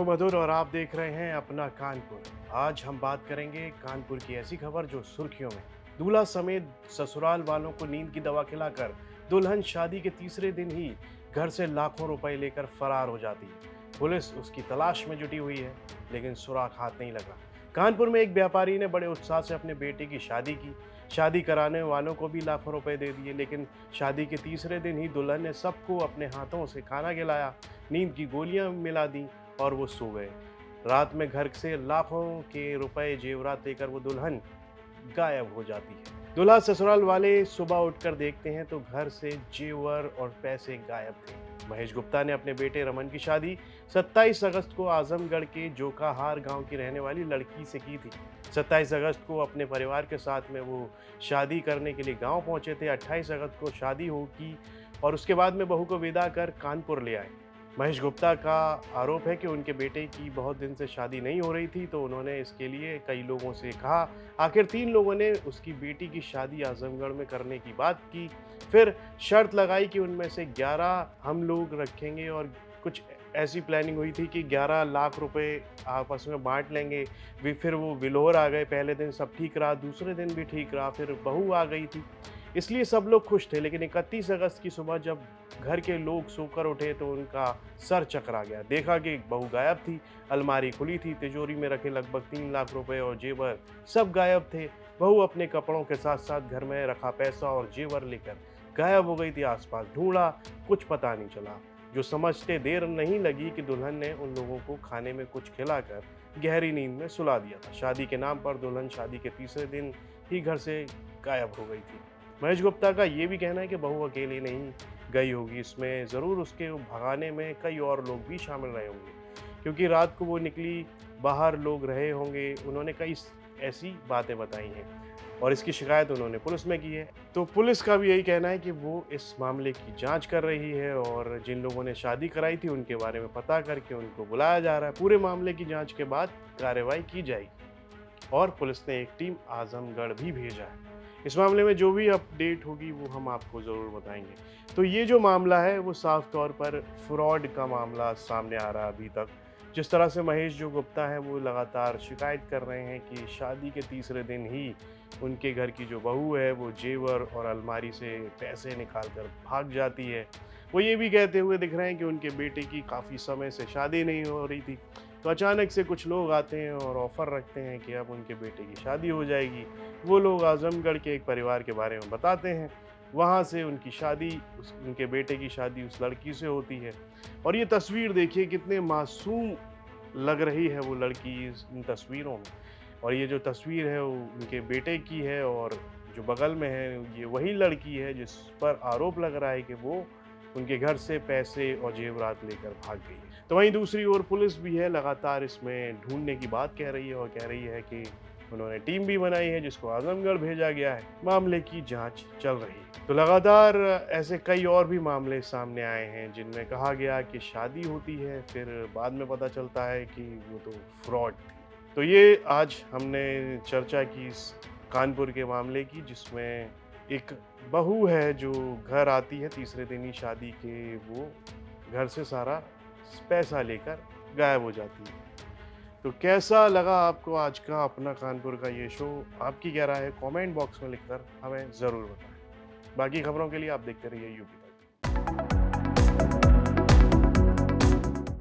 मधुर और आप देख रहे हैं अपना कानपुर। आज हम बात करेंगे कानपुर की ऐसी खबर जो सुर्खियों में। दूल्हा समेत ससुराल वालों को नींद की दवा खिलाकर दुल्हन शादी के तीसरे दिन ही घर से लाखों रुपए लेकर फरार हो जाती है। पुलिस उसकी तलाश में जुटी हुई है, लेकिन सुराग हाथ नहीं लगा। कानपुर में एक व्यापारी ने बड़े उत्साह से अपने बेटे की शादी की। शादी कराने वालों को भी लाखों रुपए दे दिए, लेकिन शादी के तीसरे दिन ही दुल्हन ने सबको अपने हाथों से खाना खिलाया, नींद की गोलियां मिला दी और वो सो गए। रात में घर से लाखों के रुपए जेवरात लेकर वो दुल्हन गायब हो जाती है। दूल्हा ससुराल वाले सुबह उठकर देखते हैं तो घर से जेवर और पैसे गायब थे। महेश गुप्ता ने अपने बेटे रमन की शादी 27 अगस्त को आजमगढ़ के जोकाहार गांव की रहने वाली लड़की से की थी। 27 अगस्त को अपने परिवार के साथ में वो शादी करने के लिए गांव पहुंचे थे। 28 अगस्त को शादी होगी और उसके बाद में बहू को विदा कर कानपुर ले आए। महेश गुप्ता का आरोप है कि उनके बेटे की बहुत दिन से शादी नहीं हो रही थी, तो उन्होंने इसके लिए कई लोगों से कहा। आखिर 3 लोगों ने उसकी बेटी की शादी आजमगढ़ में करने की बात की। फिर शर्त लगाई कि उनमें से 11 हम लोग रखेंगे और कुछ ऐसी प्लानिंग हुई थी कि 11 लाख रुपए आपस में बाँट लेंगे। फिर वो विल्होर आ गए। पहले दिन सब ठीक रहा, दूसरे दिन भी ठीक रहा, फिर बहू आ गई थी। इसलिए सब लोग खुश थे, लेकिन 31 अगस्त की सुबह जब घर के लोग सोकर उठे तो उनका सर चकरा गया। देखा कि बहू गायब थी, अलमारी खुली थी, तिजोरी में रखे लगभग 3 लाख रुपए और जेवर सब गायब थे। बहू अपने कपड़ों के साथ-साथ घर में रखा पैसा और जेवर लेकर गायब हो गई थी। आस-पास ढूँढा, कुछ पता नहीं चला। जो समझते देर नहीं लगी कि दुल्हन ने उन लोगों को खाने में कुछ खिलाकर गहरी नींद में सुला दिया था। शादी के नाम पर दुल्हन शादी के तीसरे दिन ही घर से गायब हो गई थी। महेश गुप्ता का ये भी कहना है कि बहू अकेली नहीं गई होगी, इसमें ज़रूर उसके भगाने में कई और लोग भी शामिल रहे होंगे, क्योंकि रात को वो निकली, बाहर लोग रहे होंगे। उन्होंने कई ऐसी बातें बताई हैं और इसकी शिकायत उन्होंने पुलिस में की है। तो पुलिस का भी यही कहना है कि वो इस मामले की जांच कर रही है और जिन लोगों ने शादी कराई थी उनके बारे में पता करके उनको बुलाया जा रहा है। पूरे मामले की जांच के बाद कार्रवाई की जाएगी और पुलिस ने एक टीम आजमगढ़ भी भेजा है। इस मामले में जो भी अपडेट होगी वो हम आपको ज़रूर बताएंगे। तो ये जो मामला है वो साफ तौर पर फ्रॉड का मामला सामने आ रहा है अभी तक। जिस तरह से महेश जो गुप्ता हैं वो लगातार शिकायत कर रहे हैं कि शादी के तीसरे दिन ही उनके घर की जो बहू है वो जेवर और अलमारी से पैसे निकाल कर भाग जाती है। वो ये भी कहते हुए दिख रहे हैं कि उनके बेटे की काफ़ी समय से शादी नहीं हो रही थी, तो अचानक से कुछ लोग आते हैं और ऑफ़र रखते हैं कि अब उनके बेटे की शादी हो जाएगी। वो लोग आज़मगढ़ के एक परिवार के बारे में बताते हैं। वहाँ से उनकी शादी उनके बेटे की शादी उस लड़की से होती है और ये तस्वीर देखिए कितने मासूम लग रही है वो लड़की इन तस्वीरों में। और ये जो तस्वीर है वो उनके बेटे की है और जो बगल में है ये वही लड़की है जिस पर आरोप लग रहा है कि वो उनके घर से पैसे और जेवरात लेकर भाग गई है। तो वहीं दूसरी ओर पुलिस भी है, लगातार इसमें ढूंढने की बात कह रही है और कह रही है कि उन्होंने टीम भी बनाई है जिसको आजमगढ़ भेजा गया है। मामले की जांच चल रही है। तो लगातार ऐसे कई और भी मामले सामने आए हैं जिनमें कहा गया कि शादी होती है, फिर बाद में पता चलता है कि वो तो फ्रॉड थी। तो ये आज हमने चर्चा की इस कानपुर के मामले की, जिसमें एक बहू है जो घर आती है तीसरे दिन ही शादी के, वो घर से सारा पैसा लेकर गायब हो जाती है। तो कैसा लगा आपको आज का अपना कानपुर का ये शो? आपकी क्या राय है? कमेंट बॉक्स में लिखकर हमें ज़रूर बताएं। बाकी खबरों के लिए आप देखते रहिए यूपी तक।